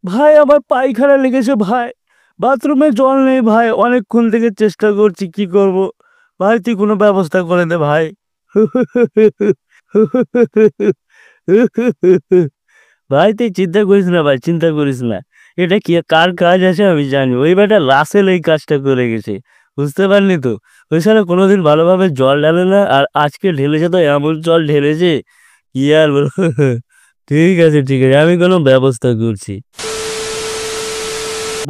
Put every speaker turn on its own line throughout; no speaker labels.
ভাই আমার পায়খানা লেগেছে ভাই, বাথরুমে জল নেই ভাই, অনেকক্ষণ থেকে চেষ্টা করছি, কি করব? ভাই তুই কোনো ব্যবস্থা করে দে ভাই। ভাই তুই চিন্তা করিস না ভাই, চিন্তা করিস না। এটা কি কার কাজ আছে আমি জানি, ওই বেটা রাসেল এই কাজটা করে গেছে। বুঝতে পারলি তো? ওই সালে কোনোদিন ভালোভাবে জল ঢালে না, আর আজকে ঢেলেছে তো এমন জল ঢেলেছে, কি আর বলবো। ঠিক আছে ঠিক আছে, আমি কোনো ব্যবস্থা করছি।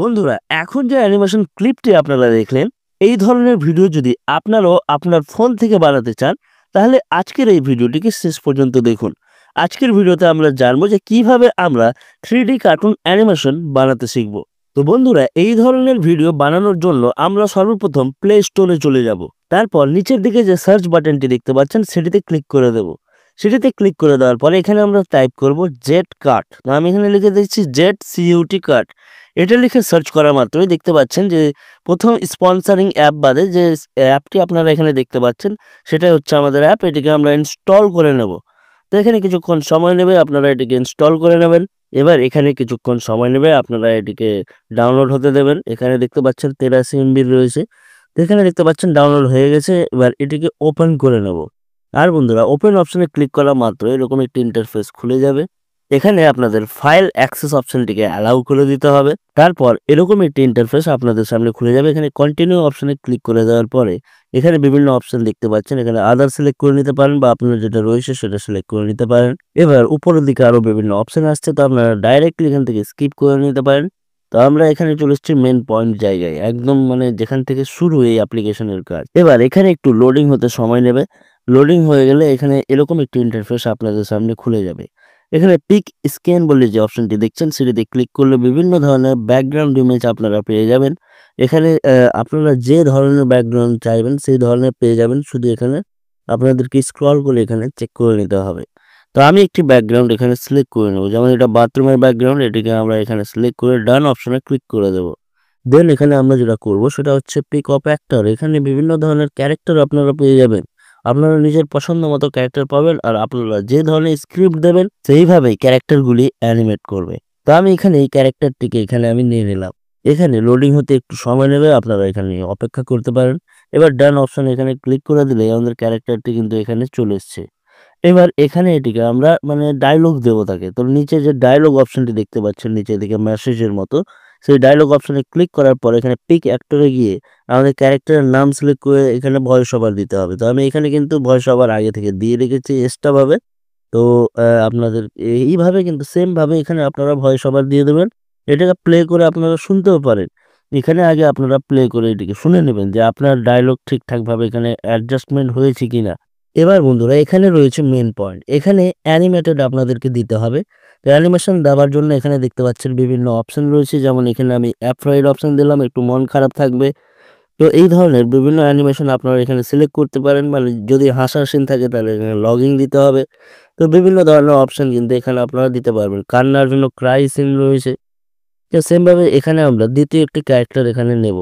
বন্ধুরা, এখন যে অ্যানিমেশন ক্লিপটি আপনারা দেখলেন, এই ধরনের ভিডিও যদি আপনারাও আপনার ফোন থেকে বানাতে চান, তাহলে আজকের এই ভিডিওটিকে শেষ পর্যন্ত দেখুন। আজকের ভিডিওতে আমরা জানবো যে কিভাবে আমরা 3D কার্টুন অ্যানিমেশন বানাতে শিখব। তো বন্ধুরা, এই ধরনের ভিডিও বানানোর জন্য আমরা সর্বপ্রথম প্লে স্টোরে চলে যাব। তারপর নিচের দিকে যে সার্চ বাটনটি দেখতে পাচ্ছেন সেটিতে ক্লিক করে দেব। সেটিতে ক্লিক করে দেওয়ার পরে এখানে আমরা টাইপ করব জেট কাট। আমি এখানে লিখে দিচ্ছি জেট সিইউটি কাট। এটা লিখে সার্চ করা মাত্রই দেখতে পাচ্ছেন যে প্রথম স্পন্সরিং অ্যাপ বাদে যে অ্যাপটি আপনারা এখানে দেখতে পাচ্ছেন, সেটাই হচ্ছে আমাদের অ্যাপ। এটিকে আমরা ইনস্টল করে নেব। তো এখানে কিছুক্ষণ সময় নেবে, আপনারা এটিকে ইনস্টল করে নেবেন। এবার এখানে কিছুক্ষণ সময় নেবে, আপনারা এটিকে ডাউনলোড হতে দেবেন। এখানে দেখতে পাচ্ছেন 83 MB রয়েছে। তো এখানে দেখতে পাচ্ছেন ডাউনলোড হয়ে গেছে। এবার এটিকে ওপেন করে নেব। আর বন্ধুরা, ওপেন অপশনে ক্লিক করা মাত্র এরকম একটি ইন্টারফেস খুলে যাবে। এখানে আপনাদের ফাইল অ্যাক্সেস অপশনটিকে অ্যালাউ করে দিতে হবে। তারপর এরকম একটি ইন্টারফেস আপনাদের সামনে খুলে যাবে। এখানে কন্টিনিউ অপশনে ক্লিক করে দেওয়ার পরে এখানে বিভিন্ন অপশন দেখতে পাচ্ছেন। এখানে আদার সিলেক্ট করে নিতে পারেন বা আপনার যেটা রয়েছে সেটা সিলেক্ট করে নিতে পারেন। এবার উপরের দিকে আরো বিভিন্ন অপশন আসছে, তো আপনারা ডাইরেক্টলি এখান থেকে স্কিপ করে নিতে পারেন। তো আমরা এখানে চলে এসেছি মেন পয়েন্ট জায়গায়, একদম মানে যেখান থেকে শুরু এই অ্যাপ্লিকেশনের কাজ। এবার এখানে একটু লোডিং হতে সময় নেবে। লোডিং হয়ে গেলে এখানে এরকম একটি ইন্টারফেস আপনাদের সামনে খুলে যাবে। এখানে পিক স্ক্যান বলে যে অপশনটি দেখছেন সেটিতে ক্লিক করলে বিভিন্ন ধরনের ব্যাকগ্রাউন্ড ইমেজ আপনারা পেয়ে যাবেন। এখানে আপনারা যে ধরনের ব্যাকগ্রাউন্ড চাইবেন সেই ধরনের পেয়ে যাবেন। শুধু এখানে আপনাদেরকে স্ক্রল করে এখানে চেক করে নিতে হবে। তো আমি একটি ব্যাকগ্রাউন্ড এখানে সিলেক্ট করে নেব, যেমন এটা বাথরুমের ব্যাকগ্রাউন্ড। এটিকে আমরা এখানে সিলেক্ট করে ডান অপশনে ক্লিক করে দেব। দেন এখানে আমরা যেটা করব সেটা হচ্ছে পিক অফ অ্যাক্টর। এখানে বিভিন্ন ধরনের ক্যারেক্টার আপনারা পেয়ে যাবেন। আপনারা নিজের পছন্দ মতো ক্যারেক্টার পাবেন, আর আপনারা যে ধরনের স্ক্রিপ্ট দেবেন সেইভাবেই ক্যারেক্টারগুলি অ্যানিমেট করবে। তো আমি এখানে এই ক্যারেক্টারটিকে এখানে আমি নিয়ে নিলাম। এখানে লোডিং হতে একটু সময় নেবে, আপনারা এখানে অপেক্ষা করতে পারেন। এবার ডান অপশন এখানে ক্লিক করে দিলে আমাদের ক্যারেক্টারটি কিন্তু এখানে চলে এসছে। এবার এখানে এটিকে আমরা মানে ডায়লগ দেবো তাকে। তো নিচে যে ডায়লগ অপশনটি দেখতে পাচ্ছেন নিচের দিকে মেসেজের মতো, সেই ডায়লগ অপশনে ক্লিক করার পর এখানে পিক অ্যাক্টরে গিয়ে আমাদের ক্যারেক্টারের নাম সিলেক্ট করে এখানে ভয়েস ওভার দিতে হবে। তো আমি এখানে কিন্তু ভয়েস ওভার আগে থেকে দিয়ে রেখেছি এক্সট্রা ভাবে। তো আপনাদের এইভাবে কিন্তু সেম ভাবে এখানে আপনারা ভয়েস ওভার দিয়ে দেবেন। এটাকে প্লে করে আপনারা শুনতেও পারেন। এখানে আগে আপনারা প্লে করে এটিকে শুনে নেবেন যে আপনার ডায়লগ ঠিকঠাকভাবে এখানে অ্যাডজাস্টমেন্ট হয়েছে কিনা। এবার বন্ধুরা, এখানে রয়েছে মেন পয়েন্ট। এখানে অ্যানিমেটেড আপনাদেরকে দিতে হবে। তো অ্যানিমেশন দেওয়ার জন্য এখানে দেখতে পাচ্ছেন বিভিন্ন অপশন রয়েছে, যেমন এখানে আমি অ্যাফ্রাইড অপশন দিলাম, একটু মন খারাপ থাকবে। তো এই ধরনের বিভিন্ন অ্যানিমেশন আপনারা এখানে সিলেক্ট করতে পারেন। মানে যদি হাসার সিন থাকে তাহলে এখানে লগিং দিতে হবে। তো বিভিন্ন ধরনের অপশন কিন্তু এখানে আপনারা দিতে পারবেন। কান্নার জন্য ক্রাই সিন রয়েছে। তো সেম ভাবে এখানে আমরা দ্বিতীয় একটি ক্যারেক্টার এখানে নেব।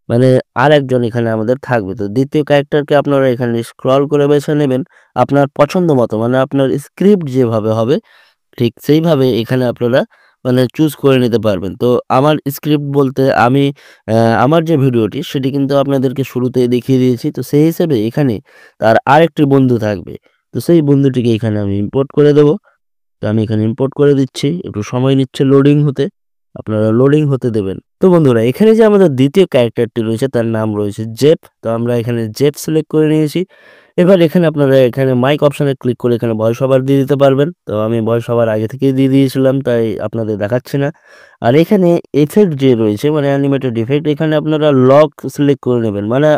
মানে আরেকজন এখানে আমাদের থাকবে। তো দ্বিতীয় ক্যারেক্টারকে আপনারা এখানে স্ক্রল করে বেছে নেবেন আপনার পছন্দ মতো। মানে আপনার স্ক্রিপ্ট যেভাবে হবে ঠিক সেইভাবে এখানে আপনারা মানে চুজ করে নিতে পারবেন। তো আমার স্ক্রিপ্ট বলতে আমি আমার যে ভিডিওটি সেটি কিন্তু আপনাদেরকে শুরুতেই দেখিয়ে দিয়েছি। তো সেই হিসেবে এখানে তার আরেকটি বন্ধু থাকবে। তো সেই বন্ধুটিকে এখানে আমি ইম্পোর্ট করে দেব। তো আমি এখানে ইম্পোর্ট করে দিচ্ছি। একটু সময় নিচ্ছে লোডিং হতে। আপনারা লোডিং হতে দেবেন। তো বন্ধুরা, এখানে যে আমাদের দ্বিতীয় ক্যারেক্টারটি রয়েছে তার নাম রয়েছে জেফ। তো আমরা এখানে জেফ সিলেক্ট করে নিয়েছি। এবার এখানে আপনারা এখানে মাইক অপশনে ক্লিক করে এখানে ভয়েস ওভার দিয়ে দিতে পারবেন। তো আমি ভয়েস ওভার আগে থেকেই দিয়ে দিয়েছিলাম, তাই আপনাদের দেখাচ্ছি না। আর এখানে ইফেক্ট যে রয়েছে মানে অ্যানিমেটেড ইফেক্ট, এখানে আপনারা লক সিলেক্ট করে নেবেন। মানে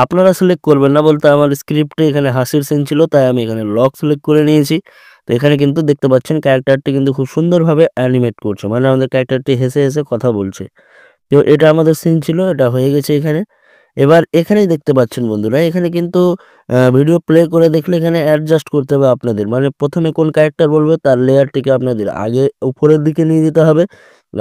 আপনারা সিলেক্ট করবেন না বলতে আমার স্ক্রিপ্টে এখানে হাসির সিন ছিল, তাই আমি এখানে লক সিলেক্ট করে নিয়েছি। তো এখানে কিন্তু দেখতে পাচ্ছেন ক্যারেক্টারটি কিন্তু খুব সুন্দরভাবে অ্যানিমেট করছে। মানে আমাদের ক্যারেক্টারটি হেসে, হেসে কথা বলছে। তো এটা আমাদের সিন ছিল, এটা হয়ে গেছে এখানে। এবার এখানেই দেখতে পাচ্ছেন বন্ধুরা, এখানে কিন্তু ভিডিও প্লে করে দেখলে এখানে অ্যাডজাস্ট করতে হবে আপনাদের। মানে প্রথমে কোন ক্যারেক্টার বলবে তার লেয়ারটিকে আপনাদের আগে উপরের দিকে নিয়ে যেতে হবে।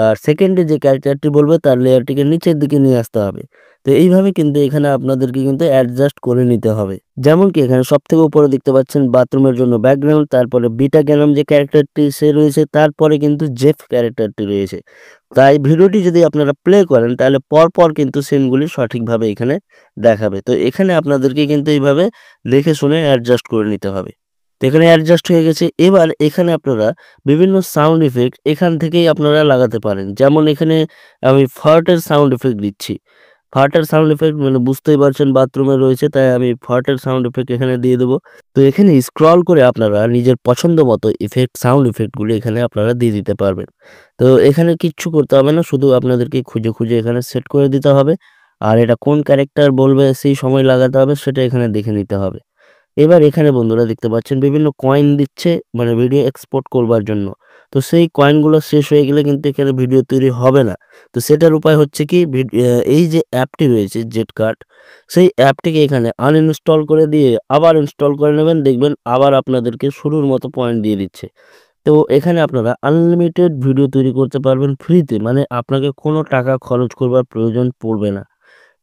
আর সেকেন্ডে যে ক্যারেক্টারটি বলবে তার লেয়ারটিকে নিচের দিকে নিয়ে আসতে হবে। তো এইভাবে কিন্তু এখানে আপনাদেরকে কিন্তু অ্যাডজাস্ট করে নিতে হবে। যেমন কি এখানে সবথেকে উপরে দেখতে পাচ্ছেন বাথরুমের জন্য ব্যাকগ্রাউন্ড, তারপরে বিটা গ্যানম যে ক্যারেক্টারটি সে রয়েছে, তারপরে কিন্তু জেফ ক্যারেক্টারটি রয়েছে। তাই ভিডিওটি যদি আপনারা প্লে করেন তাহলে পরপর কিন্তু সিনগুলি সঠিকভাবে এখানে দেখাবে। তো এখানে আপনাদেরকে কিন্তু এইভাবে দেখে শুনে অ্যাডজাস্ট করে নিতে হবে। তো এখানে অ্যাডজাস্ট হয়ে গেছে। এবার এখানে আপনারা বিভিন্ন সাউন্ড ইফেক্ট এখান থেকেই আপনারা লাগাতে পারেন। যেমন এখানে আমি ফার্টের সাউন্ড ইফেক্ট দিচ্ছি। ফার্টের সাউন্ড ইফেক্ট মানে বুঝতেই পারছেন বাথরুমে রয়েছে, তাই আমি ফার্টের সাউন্ড ইফেক্ট এখানে দিয়ে দেবো। তো এখানে স্ক্রল করে আপনারা নিজের পছন্দ মতো সাউন্ড ইফেক্টগুলি এখানে আপনারা দিয়ে দিতে পারবেন। তো এখানে কিচ্ছু করতে হবে না, শুধু আপনাদেরকে খুঁজে এখানে সেট করে দিতে হবে। আর এটা কোন ক্যারেক্টার বলবে সেই সময় লাগাতে হবে সেটা এখানে দেখে নিতে হবে। এবার এখানে বন্ধুরা দেখতে পাচ্ছেন বিভিন্ন কয়েন দিচ্ছে মানে ভিডিও এক্সপোর্ট করবার জন্য। তো সেই কয়েনগুলো শেষ হয়ে গেলে কিন্তু এখানে ভিডিও তৈরি হবে না। তো সেটার উপায় হচ্ছে কি এই যে অ্যাপটি রয়েছে জেটকাট, সেই অ্যাপটিকে এখানে আনইনস্টল করে দিয়ে আবার ইনস্টল করে নেবেন, দেখবেন আবার আপনাদেরকে শুরুর মতো পয়েন্ট দিয়ে দিচ্ছে। তো এখানে আপনারা আনলিমিটেড ভিডিও তৈরি করতে পারবেন ফ্রিতে, মানে আপনাকে কোনো টাকা খরচ করবার প্রয়োজন পড়বে না।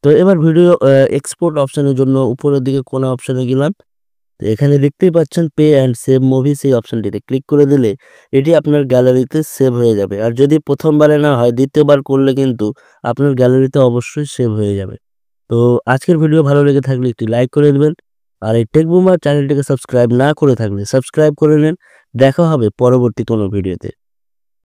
তো এবার ভিডিও এক্সপোর্ট অপশনের জন্য উপরের দিকে কোন অপশনে গেলাম। তো এখানে দেখতেই পাচ্ছেন পে অ্যান্ড সেভ মুভি, সেই অপশনটিতে ক্লিক করে দিলে এটি আপনার গ্যালারিতে সেভ হয়ে যাবে। আর যদি প্রথমবারে না হয় দ্বিতীয়বার করলে কিন্তু আপনার গ্যালারিতে অবশ্যই সেভ হয়ে যাবে। তো আজকের ভিডিও ভালো লেগে থাকলে একটি লাইক করে দেবেন। আর এই টেক বুমার চ্যানেলটিকে সাবস্ক্রাইব না করে থাকলে সাবস্ক্রাইব করে নেন। দেখা হবে পরবর্তী কোনো ভিডিওতে।